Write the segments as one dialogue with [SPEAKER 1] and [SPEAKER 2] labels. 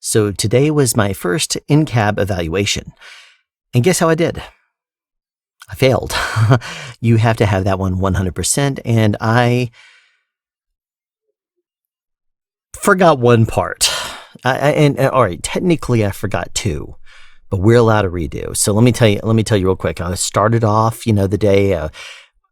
[SPEAKER 1] So today was my first InCab evaluation. And guess how I did? I failed. You have to have that one 100%. And I forgot one part. All right, technically I forgot two, but we're allowed to redo. So let me tell you real quick. I started off, the day,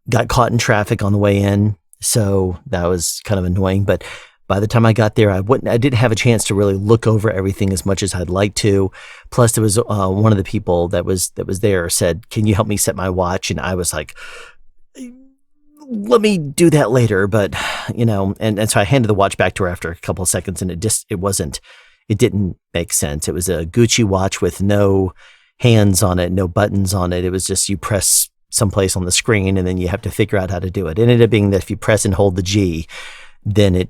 [SPEAKER 1] got caught in traffic on the way in. So that was kind of annoying, but by the time I got there, I didn't have a chance to really look over everything as much as I'd like to. Plus, there was one of the people that was there said, "Can you help me set my watch?" And I was like, "Let me do that later." But and so I handed the watch back to her after a couple of seconds, and it didn't make sense. It was a Gucci watch with no hands on it, no buttons on it. It was just you press someplace on the screen, and then you have to figure out how to do it. It ended up being that if you press and hold the G, then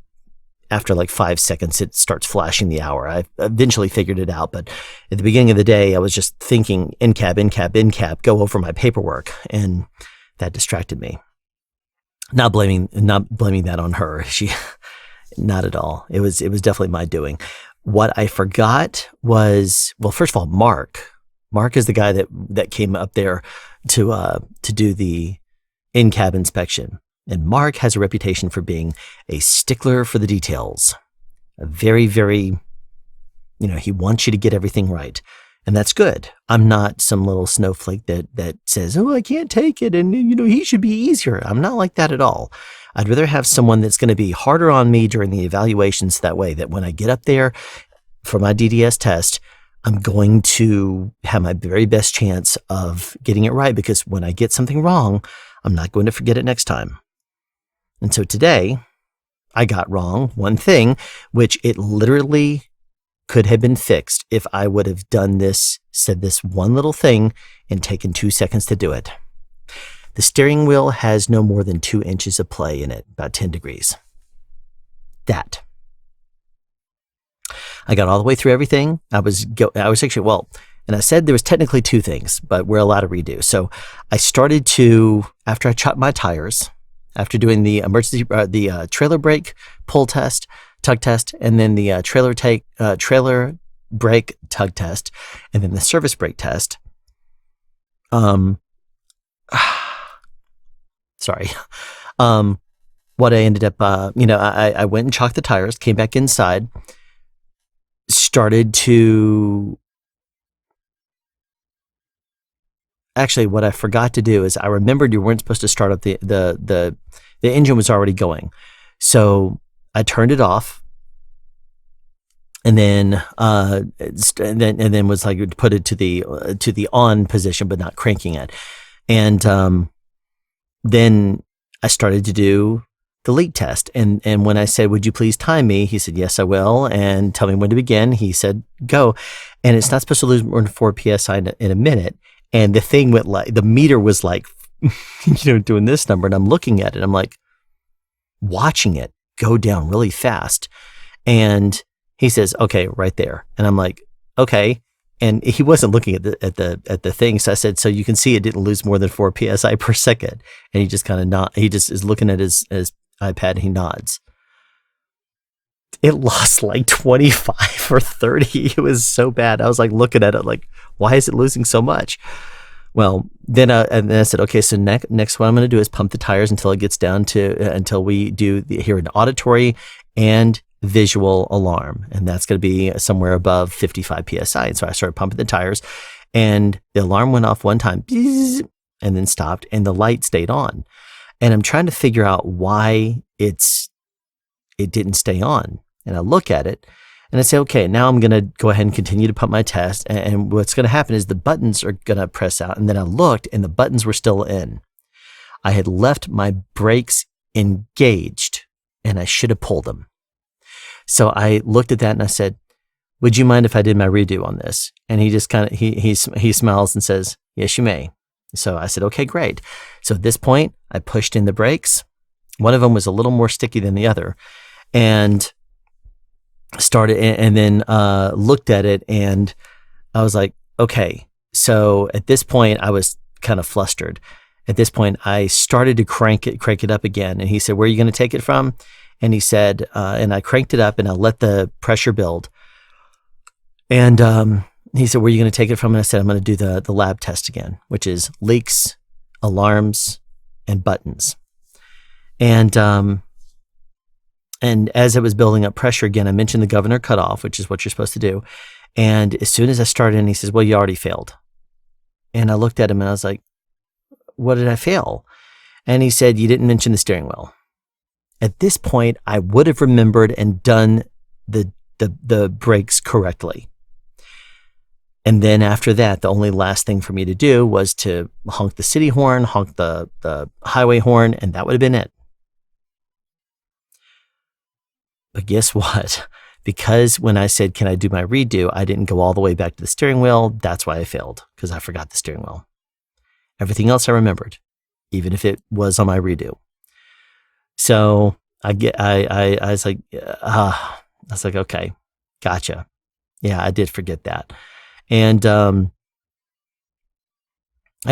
[SPEAKER 1] after like 5 seconds, it starts flashing the hour. I eventually figured it out, but at the beginning of the day, I was just thinking InCab, go over my paperwork, and that distracted me. Not blaming that on her. Not at all. It was definitely my doing. What I forgot was, well, first of all, Mark. Mark is the guy that came up there to do the InCab inspection. And Mark has a reputation for being a stickler for the details. A very, very, he wants you to get everything right. And that's good. I'm not some little snowflake that says, "Oh, I can't take it, and he should be easier." I'm not like that at all. I'd rather have someone that's going to be harder on me during the evaluations, that way that when I get up there for my DDS test, I'm going to have my very best chance of getting it right, because when I get something wrong, I'm not going to forget it next time. And so today, I got wrong one thing, which it literally could have been fixed if I would have said this one little thing and taken 2 seconds to do it. The steering wheel has no more than 2 inches of play in it, about 10 degrees. That. I got all the way through everything. I was actually, and I said there was technically 2 things, but we're allowed to redo. So I started after I chopped my tires, after doing the trailer brake pull test, tug test, and then the trailer brake tug test, and then the service brake test. Sorry. What I ended up, I went and chalked the tires, came back inside, started to. Actually, what I forgot to do is I remembered you weren't supposed to start up the engine was already going. So I turned it off, and then was like put it to the on position, but not cranking it. And then I started to do the leak test. And when I said, "Would you please time me?" he said, "Yes, I will. And tell me when to begin." He said, "Go." And it's not supposed to lose more than 4 PSI in a minute. And the thing went the meter was like, doing this number. And I'm looking at it. I'm like, watching it go down really fast. And he says, "Okay, right there." And I'm like, "Okay." And he wasn't looking at the thing. So I said, "So you can see it didn't lose more than 4 PSI per second. And he just kind of nods. He just is looking at his iPad and he nods. It lost like 25 or 30. It was so bad. I was like looking at it like, why is it losing so much? Well, then I said, okay, so next what I'm going to do is pump the tires until it gets down until we hear an auditory and visual alarm. And that's going to be somewhere above 55 PSI. And so I started pumping the tires, and the alarm went off one time and then stopped, and the light stayed on. And I'm trying to figure out why it didn't stay on. And I look at it and I say, okay, now I'm going to go ahead and continue to pump my test. And what's going to happen is the buttons are going to press out. And then I looked, and the buttons were still in. I had left my brakes engaged, and I should have pulled them. So I looked at that and I said, "Would you mind if I did my redo on this?" And he just kind of, he smiles and says, "Yes, you may." So I said, "Okay, great." So at this point, I pushed in the brakes. One of them was a little more sticky than the other, and started, and then looked at it, and I was like, okay. So at this point, I was kind of flustered. At this point, I started to crank it up again. And he said, "Where are you going to take it from?" And he said, and I cranked it up, and I let the pressure build. And he said, where are you going to take it from? And I said, I'm going to do the lab test again, which is leaks, alarms, and buttons. And as it was building up pressure again, I mentioned the governor cutoff, which is what you're supposed to do. And as soon as I started in, he says, well, you already failed. And I looked at him and I was like, what did I fail? And he said, you didn't mention the steering wheel. At this point, I would have remembered and done the brakes correctly. And then after that, the only last thing for me to do was to honk the city horn, honk the highway horn, and that would have been it. But guess what? Because when I said, can I do my redo, I didn't go all the way back to the steering wheel. That's why I failed, because I forgot the steering wheel. Everything else I remembered, even if it was on my redo. So I was like, okay, gotcha. Yeah, I did forget that. And I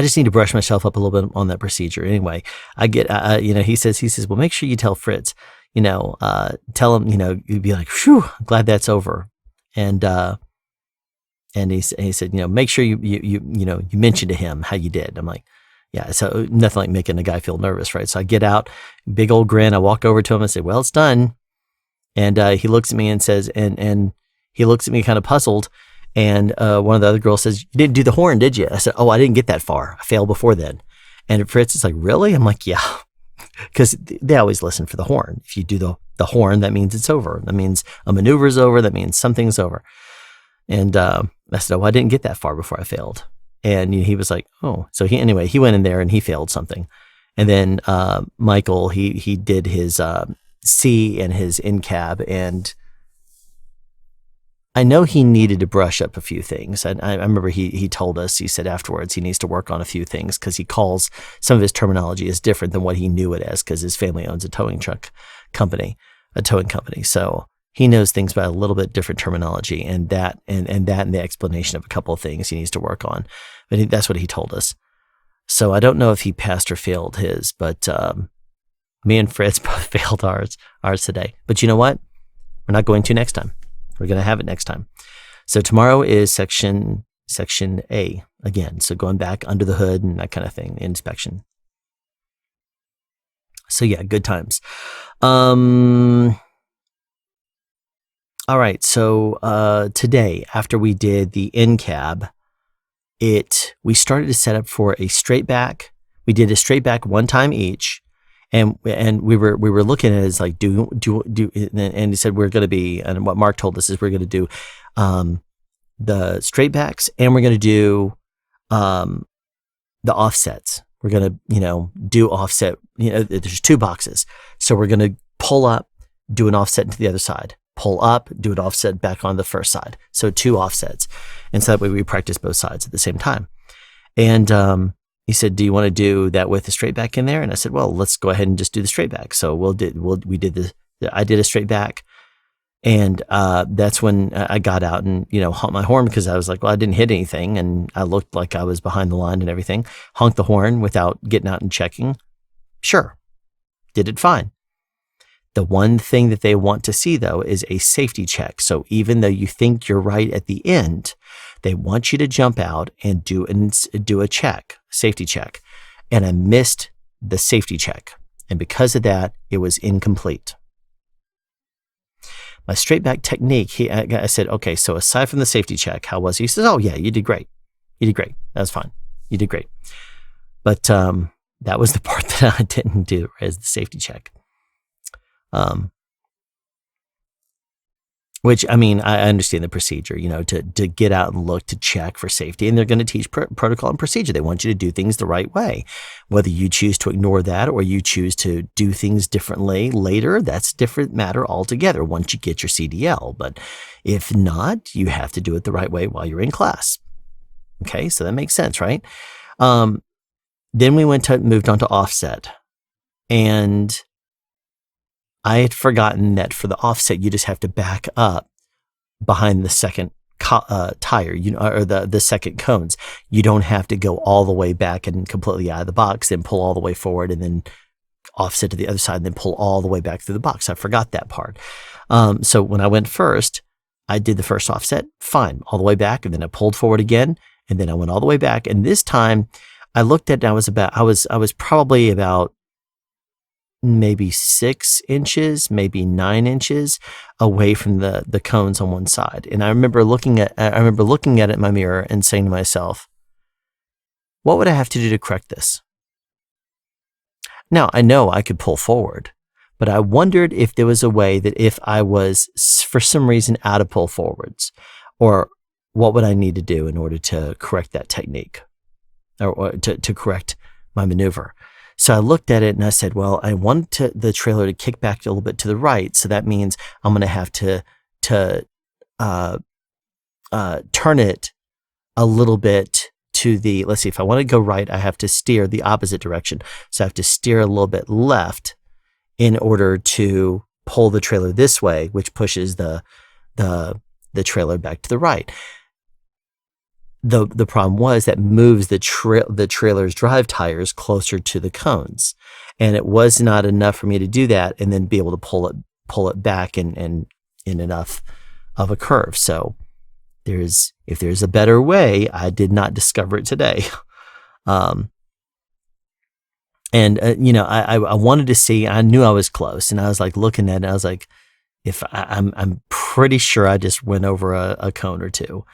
[SPEAKER 1] just need to brush myself up a little bit on that procedure. Anyway, he says, well, make sure you tell Fritz, tell him, you'd be like, phew, I'm glad that's over. And he said, make sure you mention to him how you did. I'm like, yeah, so nothing like making a guy feel nervous, right? So I get out, big old grin. I walk over to him and say, well, it's done. And he looks at me and says, and he looks at me kind of puzzled. And one of the other girls says, you didn't do the horn, did you? I said, oh, I didn't get that far. I failed before then. And Fritz is like, really? I'm like, yeah. Because they always listen for the horn. If you do the horn, that means it's over. That means a maneuver is over. That means something's over. And I said, oh, I didn't get that far before I failed. And he was like, oh. So he went in there and he failed something. And then Michael, he did his C and his InCab, and I know he needed to brush up a few things. I remember he told us, he said afterwards he needs to work on a few things because he calls some of his terminology is different than what he knew it as, because his family owns a towing company. So he knows things by a little bit different terminology, and the explanation of a couple of things he needs to work on. But that's what he told us. So I don't know if he passed or failed his, but me and Fritz both failed ours today. But you know what? We're not going to next time. We're going to have it next time. So tomorrow is section A again. So going back under the hood and that kind of thing, the inspection. So yeah, good times. All right. So today, after we did the InCab, we started to set up for a straight back. We did a straight back one time each. And we were looking at it as like, do, and he said, we're going to be, and what Mark told us is we're going to do, the straight backs, and we're going to do, the offsets. We're going to, do offset, there's two boxes. So we're going to pull up, do an offset into the other side, pull up, do an offset back on the first side. So two offsets. And so that way we practice both sides at the same time. And, he said, do you want to do that with the straight back in there? And I said, well, let's go ahead and just do the straight back. So I did a straight back. And that's when I got out and, honked my horn, because I was like, well, I didn't hit anything. And I looked like I was behind the line and everything. Honked the horn without getting out and checking. Sure. Did it fine. The one thing that they want to see, though, is a safety check. So even though you think you're right at the end, they want you to jump out and do a check, safety check. And I missed the safety check. And because of that, it was incomplete. My straight back technique, I said, okay, so aside from the safety check, how was he? He says, oh yeah, you did great. You did great. That was fine. You did great. But that was the part that I didn't do, is the safety check. Which, I mean, I understand the procedure, to get out and look to check for safety. And they're going to teach protocol and procedure. They want you to do things the right way. Whether you choose to ignore that or you choose to do things differently later, that's a different matter altogether once you get your CDL. But if not, you have to do it the right way while you're in class. Okay, so that makes sense, right? Then we moved on to offset. And I had forgotten that for the offset, you just have to back up behind the second tire, or the second cones. You don't have to go all the way back and completely out of the box, then pull all the way forward and then offset to the other side and then pull all the way back through the box. I forgot that part. So when I went first, I did the first offset, fine, all the way back, and then I pulled forward again, and then I went all the way back. And this time I looked at, I was probably about maybe 6 inches, maybe 9 inches away from the cones on one side. And I remember looking at it in my mirror and saying to myself, what would I have to do to correct this? Now, I know I could pull forward, but I wondered if there was a way that if I was, for some reason, out of pull forwards, or what would I need to do in order to correct that technique, or to correct my maneuver. So I looked at it and I said, well, I want the trailer to kick back a little bit to the right. So that means I'm going to have to turn it a little bit to the, let's see, if I want to go right, I have to steer the opposite direction. So I have to steer a little bit left in order to pull the trailer this way, which pushes the trailer back to the right. The problem was that moves the trailer's drive tires closer to the cones, and it was not enough for me to do that and then be able to pull it back in enough of a curve. So if there's a better way, I did not discover it today. I wanted to see. I knew I was close, and I was like looking at it. And I was like, I'm pretty sure I just went over a cone or two.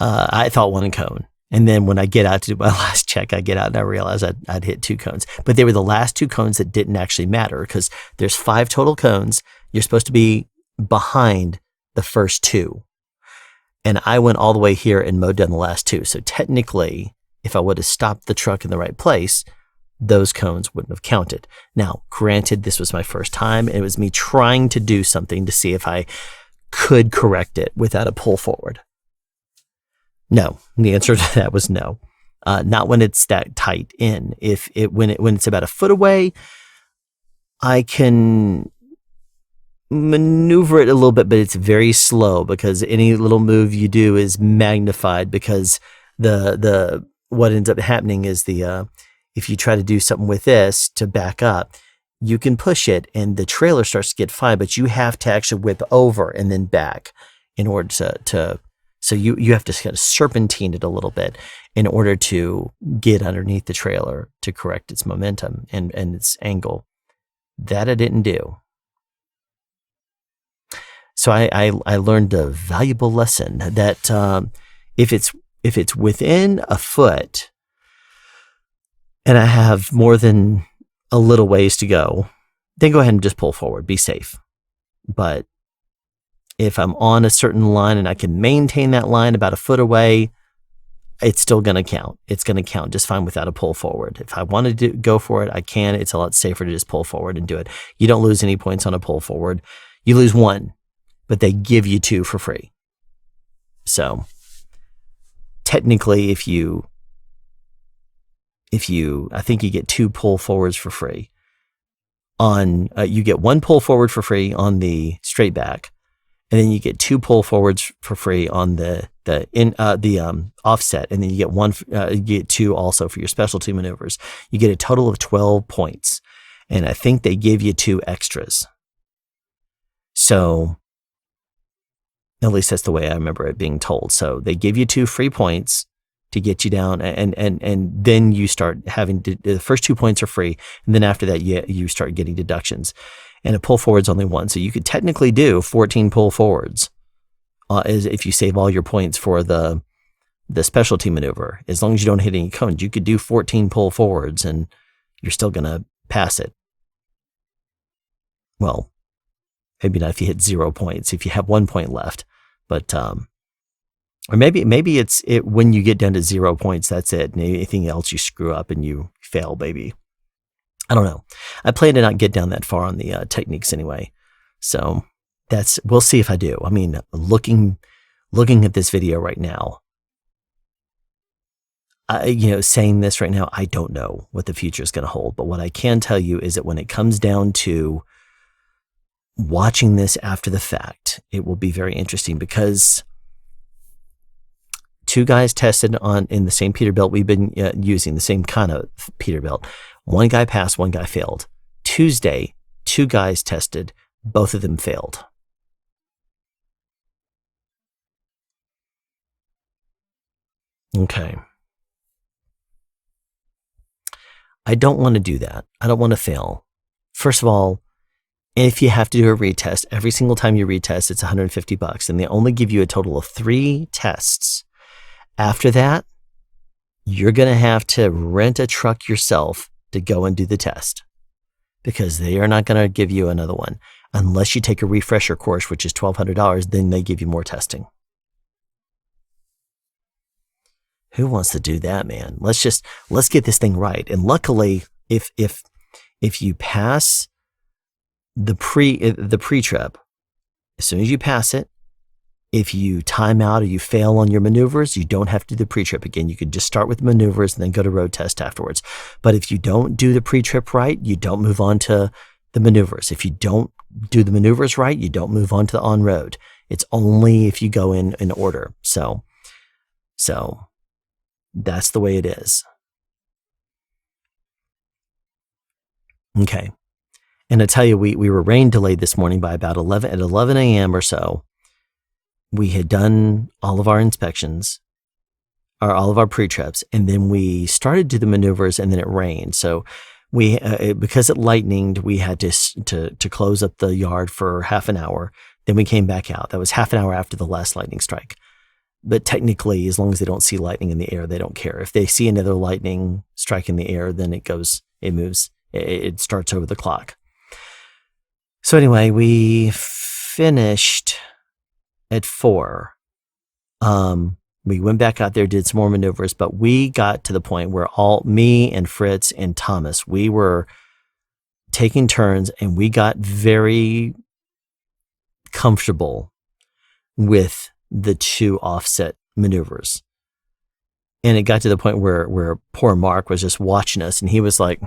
[SPEAKER 1] I thought one cone. And then when I get out to do my last check, I get out and I realize I'd hit 2 cones. But they were the last 2 cones that didn't actually matter, because there's 5 total cones. You're supposed to be behind the first 2. And I went all the way here and mowed down the last 2. So technically, if I would have stopped the truck in the right place, those cones wouldn't have counted. Now, granted, this was my first time. And it was me trying to do something to see if I could correct it without a pull forward. No, the answer to that was no. Not when it's that tight in. When it's about a foot away, I can maneuver it a little bit, but it's very slow, because any little move you do is magnified, because what ends up happening is if you try to do something with this to back up, you can push it and the trailer starts to get fine, but you have to actually whip over and then back in order to so you have to kind of serpentine it a little bit in order to get underneath the trailer to correct its momentum and its angle. That I didn't do. So I learned a valuable lesson that if it's within a foot and I have more than a little ways to go, then go ahead and just pull forward. Be safe. But if I'm on a certain line and I can maintain that line about a foot away, it's still going to count. It's going to count just fine without a pull forward. If I want to go for it, I can. It's a lot safer to just pull forward and do it. You don't lose any points on a pull forward. You lose 1, but they give you 2 for free. So technically, if you, I think you get 2 pull forwards for free. You get 1 pull forward for free on the straight back. And then you get 2 pull forwards for free on the offset, and then you get 2 also for your specialty maneuvers. You get a total of 12 points, and I think they give you 2 extras. So at least that's the way I remember it being told. So they give you 2 free points to get you down, and then you start having the first 2 points are free, and then after that you start getting deductions. And a pull forward's only 1. So you could technically do 14 pull forwards as if you save all your points for the specialty maneuver. As long as you don't hit any cones, you could do 14 pull forwards and you're still going to pass it. Well, maybe not if you hit 0 points, if you have 1 point left. But or maybe it's when you get down to 0 points, that's it. And anything else you screw up and you fail, baby. I don't know. I plan to not get down that far on the techniques anyway. So we'll see if I do. I mean, looking at this video right now, saying this right now, I don't know what the future is going to hold. But what I can tell you is that when it comes down to watching this after the fact, it will be very interesting, because 2 guys tested in the same Peterbilt we've been using, the same kind of Peterbilt. 1 guy passed, 1 guy failed. Tuesday, 2 guys tested, both of them failed. Okay. I don't want to do that. I don't want to fail. First of all, if you have to do a retest, every single time you retest, it's $150, and they only give you a total of 3 tests. After that, you're going to have to rent a truck yourself to go and do the test, because they are not going to give you another one unless you take a refresher course, which is $1,200. Then they give you more testing. Who wants to do that, man? Let's get this thing right. And luckily, if you pass the pre-trip, as soon as you pass it, if you time out or you fail on your maneuvers, you don't have to do the pre-trip again. You could just start with maneuvers and then go to road test afterwards. But if you don't do the pre-trip right, you don't move on to the maneuvers. If you don't do the maneuvers right, you don't move on to the on-road. It's only if you go in order. So that's the way it is. Okay. And I tell you, we were rain delayed this morning by about 11 a.m. or so. We had done all of our inspections, or all of our pre-trips, and then we started to do the maneuvers, and then it rained. So we, because it lightninged, we had to close up the yard for half an hour. Then we came back out. That was half an hour after the last lightning strike. But technically, as long as they don't see lightning in the air, they don't care. If they see another lightning strike in the air, then it moves, it starts over the clock. So anyway, we finished at 4. We went back out there, did some more maneuvers, but we got to the point where me and Fritz and Thomas, we were taking turns, and we got very comfortable with the 2 offset maneuvers. And it got to the point where poor Mark was just watching us, and he was like,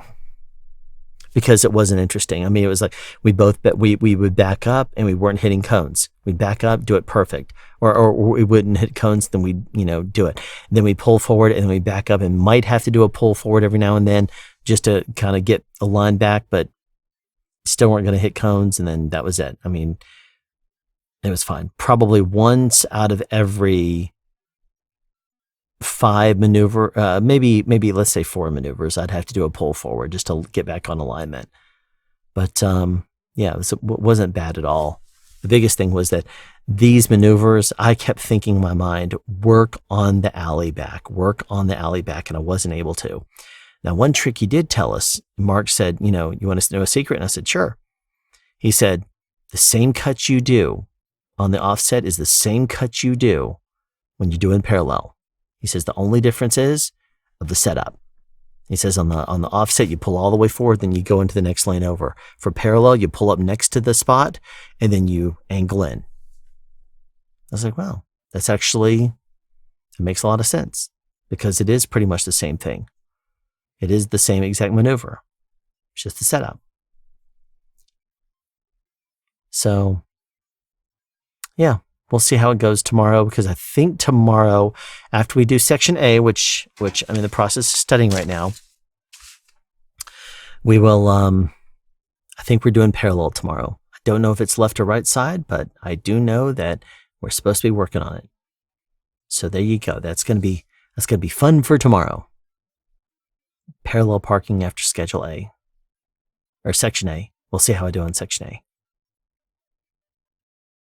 [SPEAKER 1] because it wasn't interesting. I mean, it was like we would back up and we weren't hitting cones. We'd back up, do it perfect. Or we wouldn't hit cones, then we'd, do it. And then we pull forward and then we back up, and might have to do a pull forward every now and then just to kind of get a line back, but still weren't going to hit cones. And then that was it. I mean, it was fine. Probably once out of every 5 maneuver, maybe let's say 4 maneuvers, I'd have to do a pull forward just to get back on alignment. But yeah, it wasn't bad at all. The biggest thing was that these maneuvers, I kept thinking in my mind, work on the alley back, and I wasn't able to. Now, one trick he did tell us, Mark said, you want us to know a secret? And I said, sure. He said, the same cut you do on the offset is the same cut you do when you do in parallel. He says the only difference is of the setup. He says on the offset, you pull all the way forward, then you go into the next lane over. For parallel, you pull up next to the spot, and then you angle in. I was like, wow, it makes a lot of sense, because it is pretty much the same thing. It is the same exact maneuver. It's just the setup. So, yeah, we'll see how it goes tomorrow, because I think tomorrow, after we do section A, which I'm in the process of studying right now, we will, I think we're doing parallel tomorrow. I don't know if it's left or right side, but I do know that we're supposed to be working on it. So there you go. That's going to be fun for tomorrow. Parallel parking after schedule A, or section A. We'll see how I do on section A.